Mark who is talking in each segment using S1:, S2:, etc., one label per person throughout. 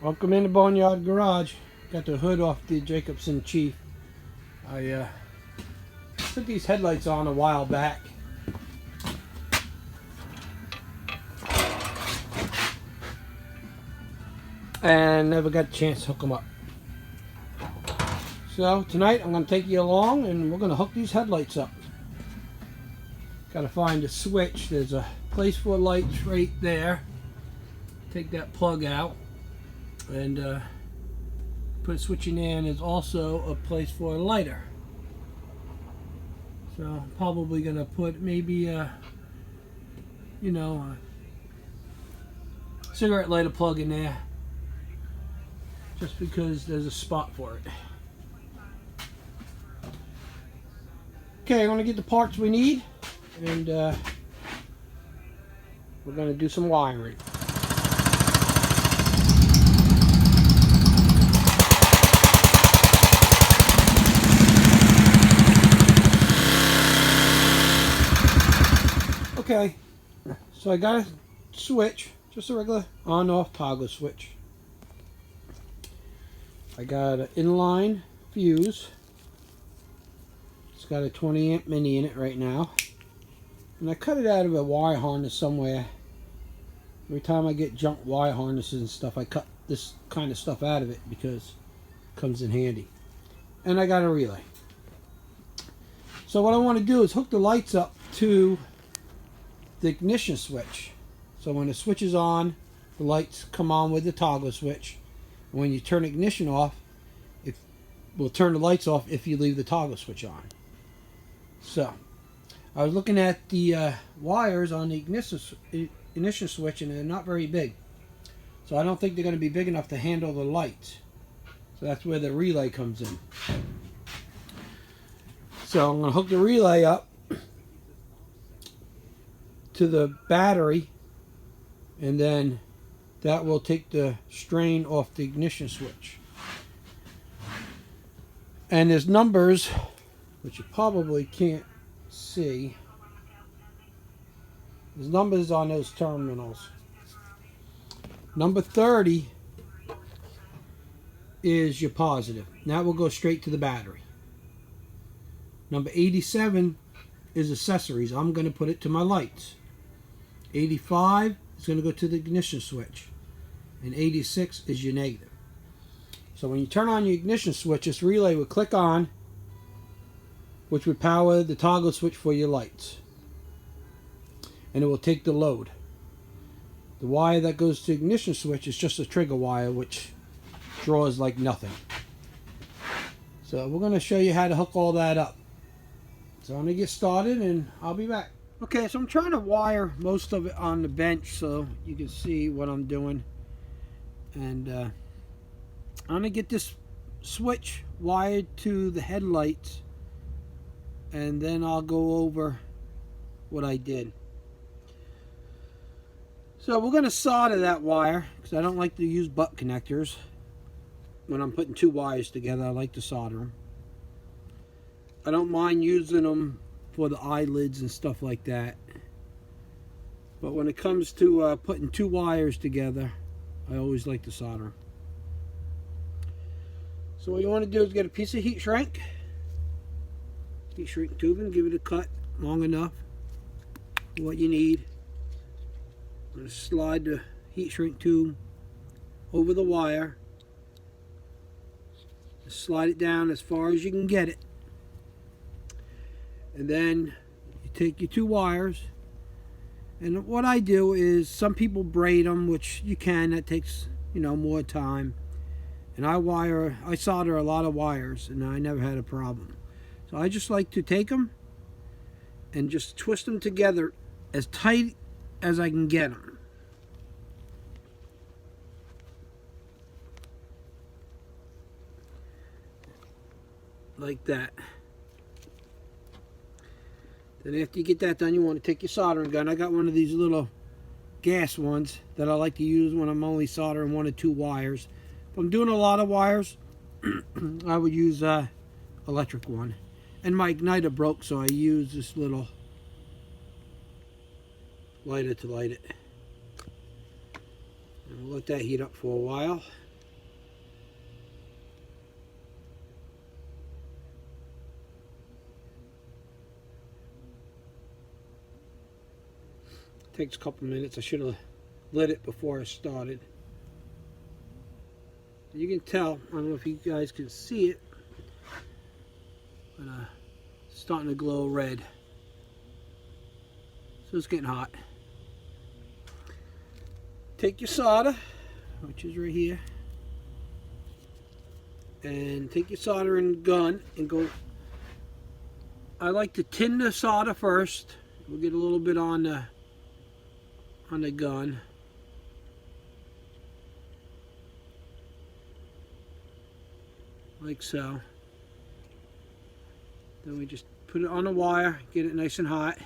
S1: Welcome in the Boneyard Garage. Got the hood off the Jacobsen Chief. I put these headlights on a while back. And never got a chance to hook them up. So tonight I'm going to take you along and we're going to hook these headlights up. Got to find a switch. There's a place for lights right there. Take that plug out and put a switch in there, and there's also a place for a lighter. So I'm probably going to put maybe a cigarette lighter plug in there, just because there's a spot for it. Okay, I'm going to get the parts we need, and we're going to do some wiring. Okay, so I got a switch, just a regular on-off toggle switch. I got an inline fuse. It's got a 20 amp mini in it right now. And I cut it out of a wire harness somewhere. Every time I get junk wire harnesses and stuff, I cut this kind of stuff out of it because it comes in handy. And I got a relay. So what I want to do is hook the lights up to the ignition switch. So when the switch is on, the lights come on with the toggle switch. And when you turn ignition off, it will turn the lights off if you leave the toggle switch on. So I was looking at the wires on the ignition switch, and they're not very big. So I don't think they're going to be big enough to handle the lights. So that's where the relay comes in. So I'm going to hook the relay up to the battery, and then that will take the strain off the ignition switch. And there's numbers, which you probably can't see. There's numbers on those terminals. Number 30 is your positive. That will go straight to the battery. Number 87 is accessories. I'm going to put it to my lights. 85 is going to go to the ignition switch, and 86 is your negative. So when you turn on your ignition switch, this relay will click on, which would power the toggle switch for your lights, and it will take the load. The wire that goes to the ignition switch is just a trigger wire, which draws like nothing. So we're going to show you how to hook all that up. So I'm going to get started and I'll be back. Okay, so I'm trying to wire most of it on the bench so you can see what I'm doing. And I'm going to get this switch wired to the headlights, and then I'll go over what I did. So we're going to solder that wire, because I don't like to use butt connectors. When I'm putting two wires together, I like to solder them. I don't mind using them for the eyelids and stuff like that, but when it comes to putting two wires together, I always like to solder them. So what you want to do is get a piece of heat shrink tubing, give it a cut long enough for what you need. I'm going to slide the heat shrink tube over the wire, just slide it down as far as you can get it. And then you take your two wires, and what I do is, some people braid them, which you can, that takes more time, and I solder a lot of wires, and I never had a problem. So I just like to take them and just twist them together as tight as I can get them. Like that. Then after you get that done, you want to take your soldering gun. I got one of these little gas ones that I like to use when I'm only soldering one or two wires. If I'm doing a lot of wires, I would use electric one. And my igniter broke, so I use this little lighter to light it. And we'll let that heat up for a while. Takes a couple minutes. I should have lit it before I started. You can tell, I don't know if you guys can see it, but it's starting to glow red. So it's getting hot. Take your solder, which is right here, and take your soldering gun and go. I like to tin the solder first. We'll get a little bit on the gun. Like so. Then we just put it on the wire, get it nice and hot.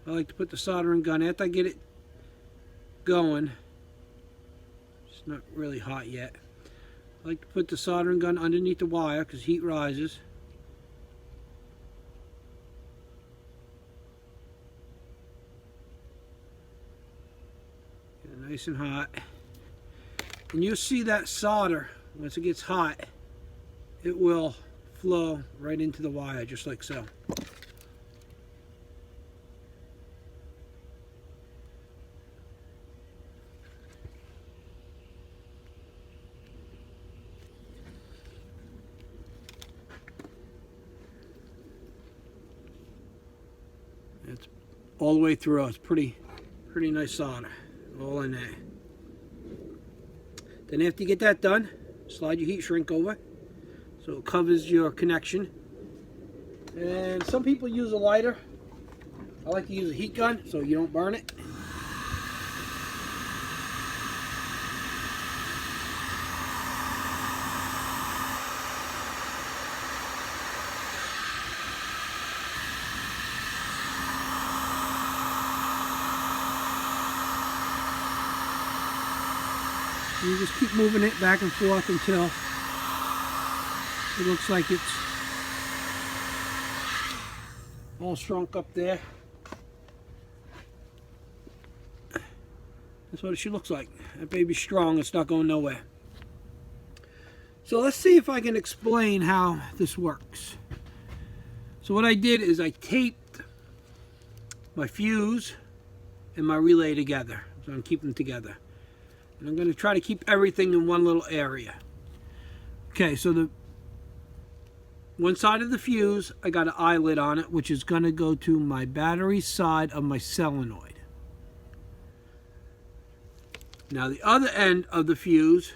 S1: I like to put the soldering gun after I get it going. It's not really hot yet. I like to put the soldering gun underneath the wire because heat rises. Get it nice and hot. And you'll see that solder, once it gets hot, it will flow right into the wire just like so. It's all the way through. It's pretty nice solder, all in there. Then after you get that done, slide your heat shrink over so it covers your connection. And some people use a lighter. I like to use a heat gun so you don't burn it. You just keep moving it back and forth until it looks like it's all shrunk up there. That's what it should look like. That baby's strong, it's not going nowhere. So let's see if I can explain how this works. So what I did is I taped my fuse and my relay together. So I'm keeping them together. And I'm going to try to keep everything in one little area. Okay, so the one side of the fuse, I got an eyelet on it, which is going to go to my battery side of my solenoid. Now the other end of the fuse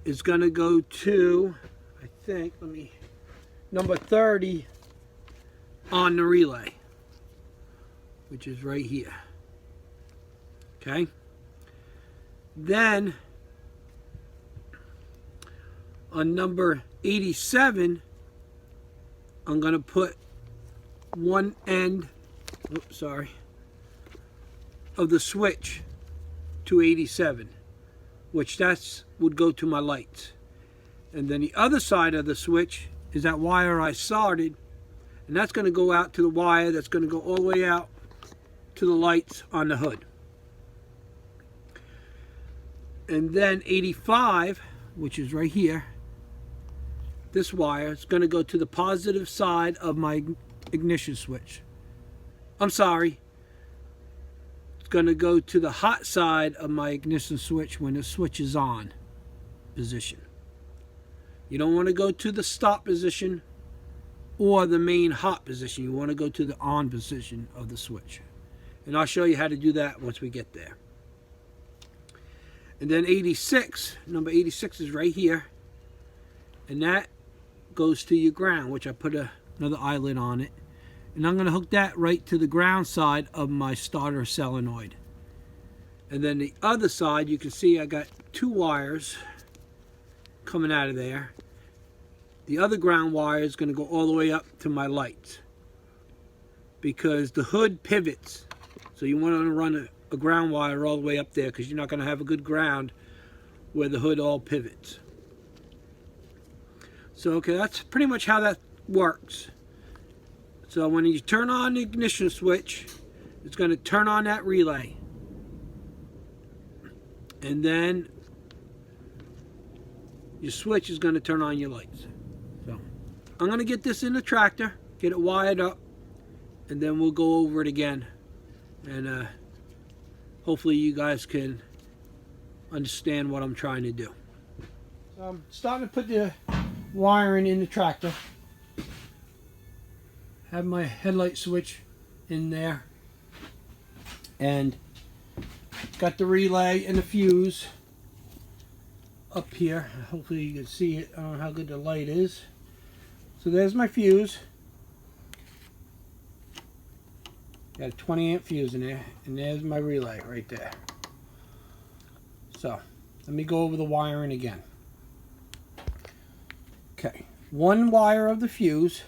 S1: is going to go to, I think, number 30 on the relay, which is right here. Okay. Then on number 87, I'm going to put one end, of the switch to 87, which would go to my lights. And then the other side of the switch is that wire I soldered, and that's going to go out to the wire that's going to go all the way out to the lights on the hood. And then 85, which is right here, this wire is going to go to the positive side of my ignition switch. I'm sorry. It's going to go to the hot side of my ignition switch when the switch is on position. You don't want to go to the stop position or the main hot position. You want to go to the on position of the switch. And I'll show you how to do that once we get there. And then 86, number 86 is right here. And that goes to your ground, which I put another eyelet on it. And I'm going to hook that right to the ground side of my starter solenoid. And then the other side, you can see I got two wires coming out of there. The other ground wire is going to go all the way up to my lights, because the hood pivots. So you want to run a ground wire all the way up there, because you're not going to have a good ground where the hood all pivots. So okay, that's pretty much how that works. So when you turn on the ignition switch, it's going to turn on that relay. And then your switch is going to turn on your lights. So I'm going to get this in the tractor, get it wired up, and then we'll go over it again. And hopefully you guys can understand what I'm trying to do. So I'm starting to put the wiring in the tractor. Have my headlight switch in there. And got the relay and the fuse up here. Hopefully you can see it. I don't know how good the light is. So there's my fuse. Got a 20 amp fuse in there. And there's my relay right there. So let me go over the wiring again. Okay. One wire of the fuse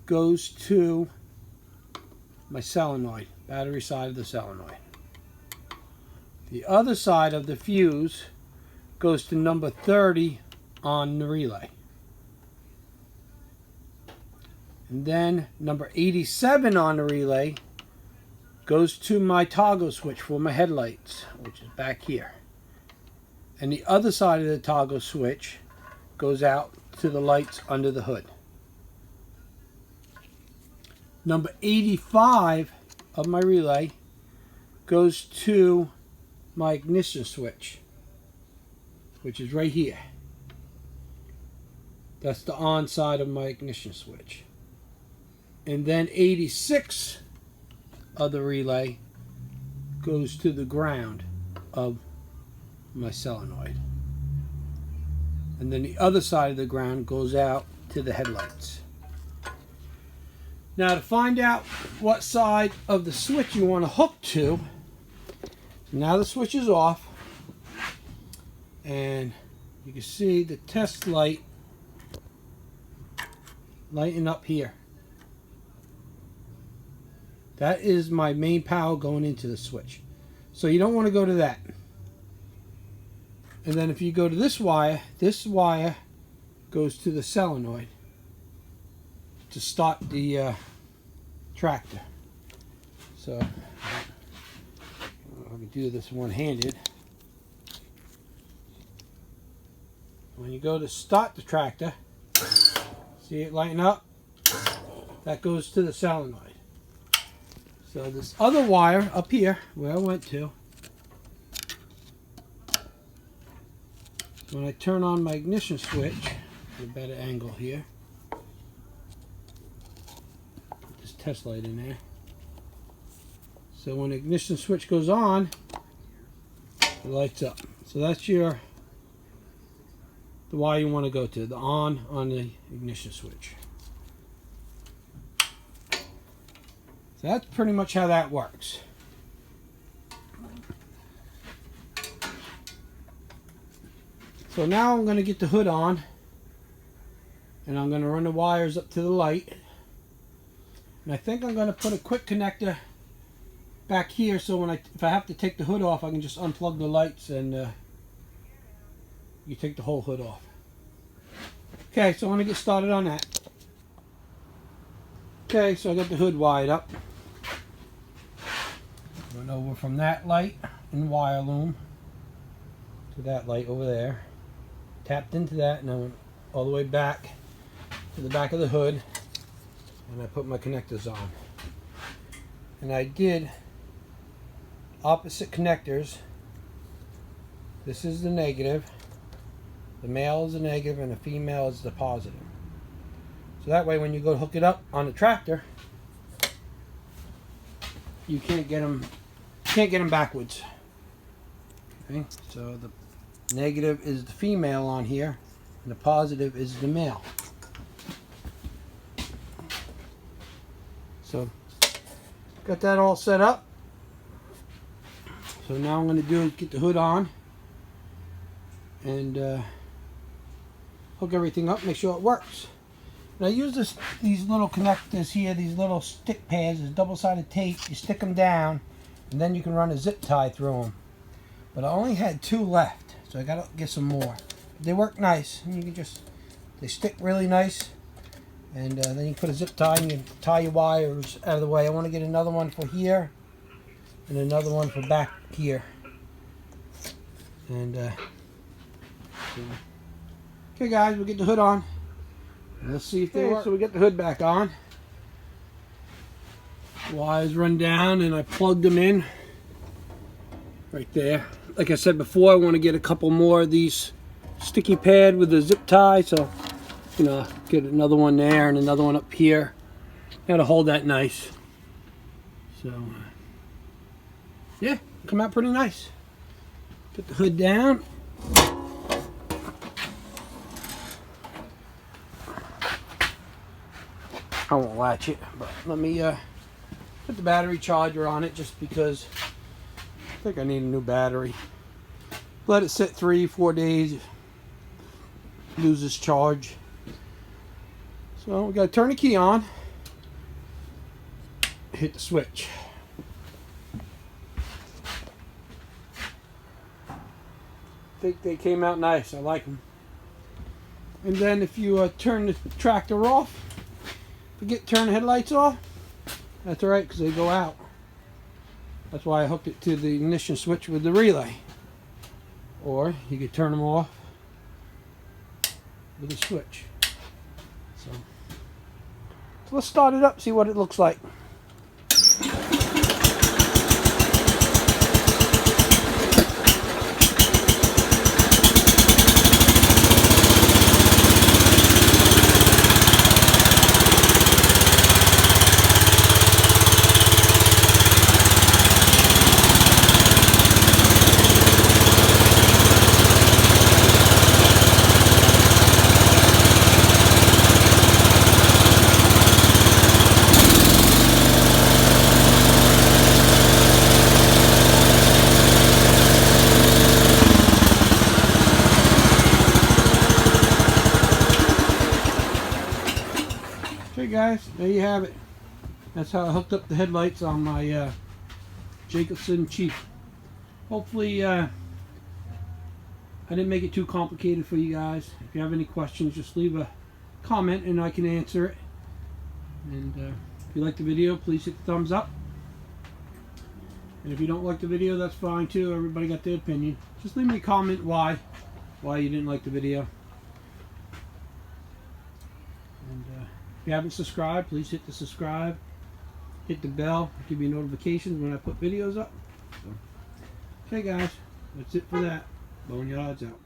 S1: goes to my solenoid, battery side of the solenoid. The other side of the fuse goes to number 30 on the relay. And then number 87 on the relay goes to my toggle switch for my headlights, which is back here. And the other side of the toggle switch goes out to the lights under the hood. Number 85 of my relay goes to my ignition switch, which is right here. That's the on side of my ignition switch. And then 86 of the relay goes to the ground of my solenoid. And then the other side of the ground goes out to the headlights. Now to find out what side of the switch you want to hook to, now the switch is off, and you can see the test light lighting up here. That is my main power going into the switch. So you don't want to go to that. And then if you go to this wire goes to the solenoid to start the tractor. So I can do this one-handed. When you go to start the tractor, see it lighting up? That goes to the solenoid. So this other wire up here, where I went to, when I turn on my ignition switch, get a better angle here. Put this test light in there. So when the ignition switch goes on, it lights up. So that's the wire you want to go to, the on the ignition switch. So that's pretty much how that works. So now I'm going to get the hood on, and I'm going to run the wires up to the light. And I think I'm going to put a quick connector back here, so if I have to take the hood off, I can just unplug the lights and you take the whole hood off. Okay, so I'm going to get started on that. Okay, so I got the hood wired up. Went over from that light in the wire loom to that light over there. Tapped into that, and I went all the way back to the back of the hood, and I put my connectors on. And I did opposite connectors. This is the negative, the male is the negative, and the female is the positive. So that way when you go to hook it up on the tractor, you can't get them backwards. Okay, so the negative is the female on here, and the positive is the male. So got that all set up. So now I'm going to do is get the hood on and hook everything up, make sure it works. And I use these little connectors here, these little stick pads, this double-sided tape. You stick them down, and then you can run a zip tie through them. But I only had 2 left, so I got to get some more. They work nice, and you can they stick really nice. And then you put a zip tie and you tie your wires out of the way. I want to get another one for here and another one for back here. And So, okay guys, we'll get the hood on. Let's see if they work. So we get the hood back on. Wires run down and I plugged them in right there. Like I said before, I want to get a couple more of these sticky pad with the zip tie, so get another one there and another one up here. Got to hold that nice. So yeah, come out pretty nice. Put the hood down. I won't latch it, but let me put the battery charger on it just because I think I need a new battery. Let it sit 3-4 days, loses charge. So we gotta turn the key on, hit the switch. I think they came out nice, I like them. And then if you turn the tractor off, forget to turn the headlights off, that's alright because they go out. That's why I hooked it to the ignition switch with the relay. Or you could turn them off with a switch. So let's start it up, see what it looks like. Okay guys, there you have it. That's how I hooked up the headlights on my Jacobsen Chief. Hopefully I didn't make it too complicated for you guys. If you have any questions, just leave a comment and I can answer it. And if you like the video, please hit the thumbs up. And if you don't like the video, that's fine too. Everybody got their opinion. Just leave me a comment why you didn't like the video. And if you haven't subscribed, please hit the subscribe, hit the bell, give you notifications when I put videos up. So, okay guys, that's it for that. Boneyards out.